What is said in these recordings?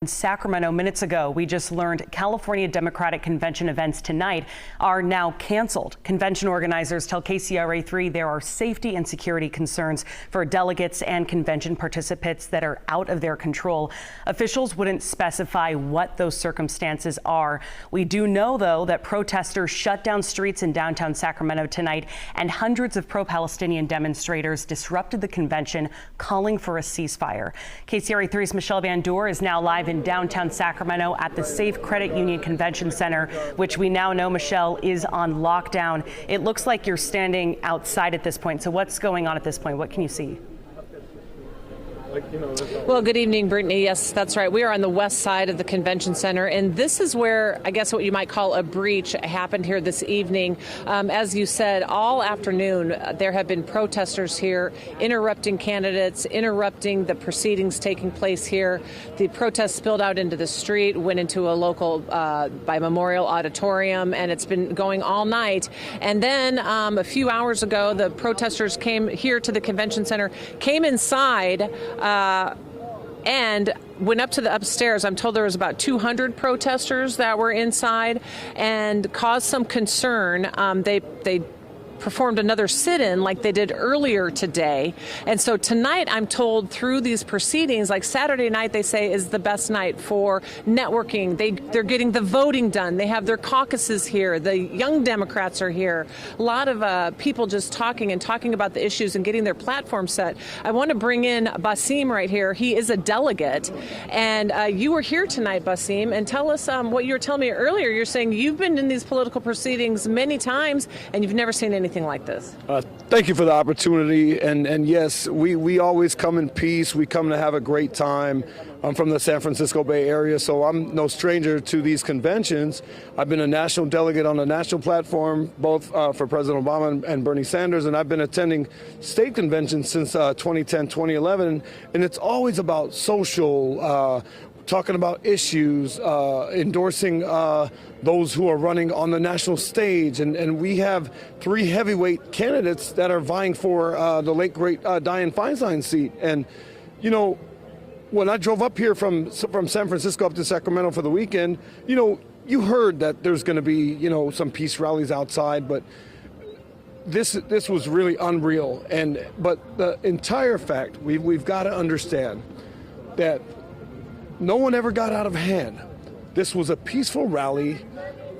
In Sacramento minutes ago, we just learned California Democratic Convention events tonight are now canceled. Convention organizers tell KCRA3 there are safety and security concerns for delegates and convention participants that are out of their control. Officials wouldn't specify what those circumstances are. We do know, though, that protesters shut down streets in downtown Sacramento tonight, and hundreds of pro-Palestinian demonstrators disrupted the convention, calling for a ceasefire. KCRA3's Michelle Van Doer is now live in downtown Sacramento at the Safe Credit Union Convention Center, which we now know, Michelle, is on lockdown. It looks like you're standing outside at this point. So what's going on at this point? What can you see? Well, good evening, Brittany. Yes, that's right. We are on the west side of the convention center, and this is where I guess what you might call a breach happened here this evening. As you said, all afternoon there have been protesters here interrupting candidates, interrupting the proceedings taking place here. The protests spilled out into the street, went into a local by Memorial Auditorium, and it's been going all night. And then a few hours ago, the protesters came here to the convention center, came inside, and went up to the upstairs. I'm told there was about 200 protesters that were inside and caused some concern. They performed another sit-in like they did earlier today. And so tonight, I'm told through these proceedings, like Saturday night, they say is the best night for networking. They're getting the voting done. They have their caucuses here. The young Democrats are here. A lot of people just talking about the issues and getting their platform set. I want to bring in Basim right here. He is a delegate. And you were here tonight, Basim, and tell us what you were telling me earlier. You're saying you've been in these political proceedings many times and you've never seen anything like this. Thank you for the opportunity. And yes, we always come in peace. We come to have a great time. I'm from the San Francisco Bay Area, so I'm no stranger to these conventions. I've been a national delegate on a national platform, both for President Obama and Bernie Sanders, and I've been attending state conventions since 2010, 2011, and it's always about social, talking about issues, endorsing those who are running on the national stage. And we have three heavyweight candidates that are vying for the late, great Dianne Feinstein seat. And, you know, when I drove up here from San Francisco up to Sacramento for the weekend, you know, you heard that there's going to be, you know, some peace rallies outside, but this was really unreal. But the entire fact, we've got to understand that no one ever got out of hand. This was a peaceful rally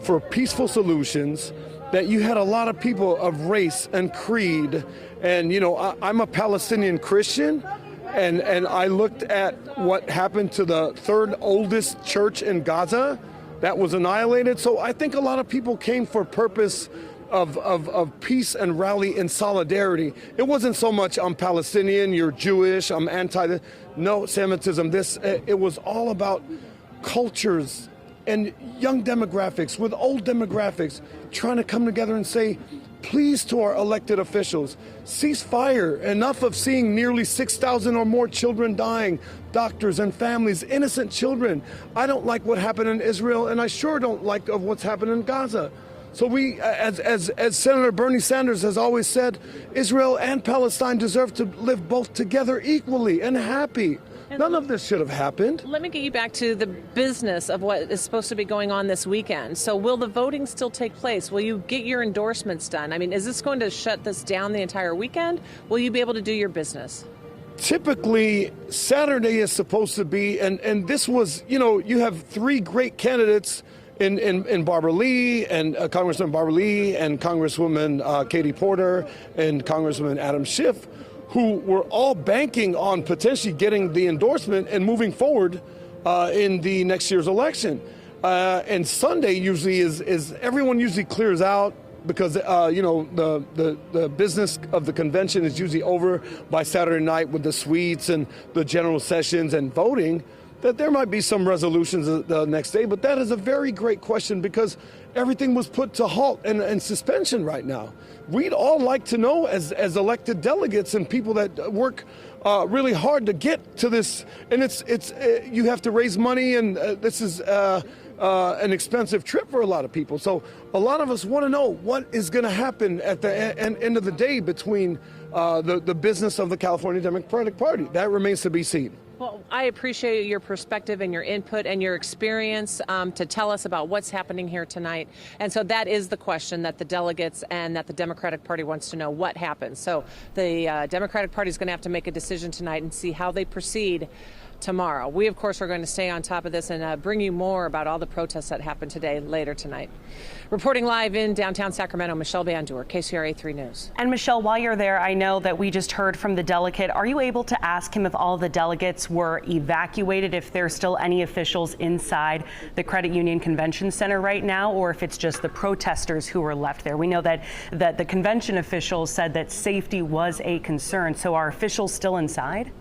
for peaceful solutions, that you had a lot of people of race and creed. And, you know, I'm a Palestinian Christian, and I looked at what happened to the third oldest church in Gaza that was annihilated. So I think a lot of people came for purpose of peace and rally in solidarity. It wasn't so much I'm Palestinian, you're Jewish, I'm no Semitism. It was all about cultures and young demographics with old demographics trying to come together and say, please, to our elected officials, cease fire. Enough of seeing nearly 6,000 or more children dying, doctors and families, innocent children. I don't like what happened in Israel, and I sure don't like of what's happened in Gaza. So we, as Senator Bernie Sanders has always said, Israel and Palestine deserve to live both together equally and happy. None of this should have happened. Let me get you back to the business of what is supposed to be going on this weekend. So will the voting still take place? Will you get your endorsements done? I mean, is this going to shut this down the entire weekend? Will you be able to do your business? Typically, Saturday is supposed to be, and this was, you know, you have three great candidates in Barbara Lee, and Congressman Barbara Lee, and Congresswoman Katie Porter, and Congressman Adam Schiff, who were all banking on potentially getting the endorsement and moving forward in the next year's election. And Sunday usually is everyone usually clears out because you know, the business of the convention is usually over by Saturday night with the suites and the general sessions and voting. That there might be some resolutions the next day, but that is a very great question because everything was put to halt and suspension right now. We'd all like to know, as elected delegates and people that work really hard to get to this, and it's you have to raise money, and this is an expensive trip for a lot of people. So a lot of us want to know what is going to happen at the end of the day between the business of the California Democratic Party. That remains to be seen. Well, I appreciate your perspective and your input and your experience to tell us about what's happening here tonight. And so that is the question that the delegates and that the Democratic Party wants to know, what happens. So the Democratic Party is going to have to make a decision tonight and see how they proceed tomorrow. We, of course, are going to stay on top of this and bring you more about all the protests that happened today later tonight. Reporting live in downtown Sacramento, Michelle Bandur, KCRA 3 News. And Michelle, while you're there, I know that we just heard from the delegate. Are you able to ask him if all the delegates were evacuated, if there's still any officials inside the Credit Union Convention Center right now, or if it's just the protesters who were left there? We know that the convention officials said that safety was a concern. So are officials still inside?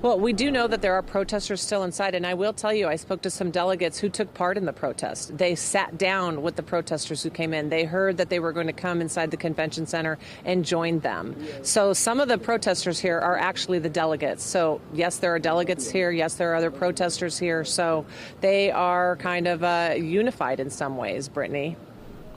Well, we do know that there are protesters still inside, and I will tell you, I spoke to some delegates who took part in the protest. They sat down with the protesters who came in. They heard that they were going to come inside the convention center and join them. So some of the protesters here are actually the delegates. So yes, there are delegates here. Yes, there are other protesters here. So they are kind of unified in some ways, Brittany.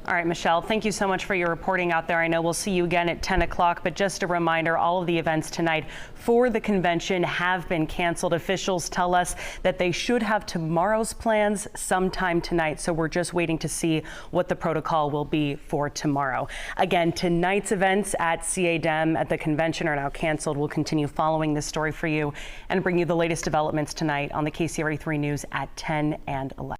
All right, Michelle, thank you so much for your reporting out there. I know we'll see you again at 10 o'clock, but just a reminder, all of the events tonight for the convention have been canceled. Officials tell us that they should have tomorrow's plans sometime tonight, so we're just waiting to see what the protocol will be for tomorrow. Again, tonight's events at CA-DEM at the convention are now canceled. We'll continue following this story for you and bring you the latest developments tonight on the KCRA 3 News at 10 and 11.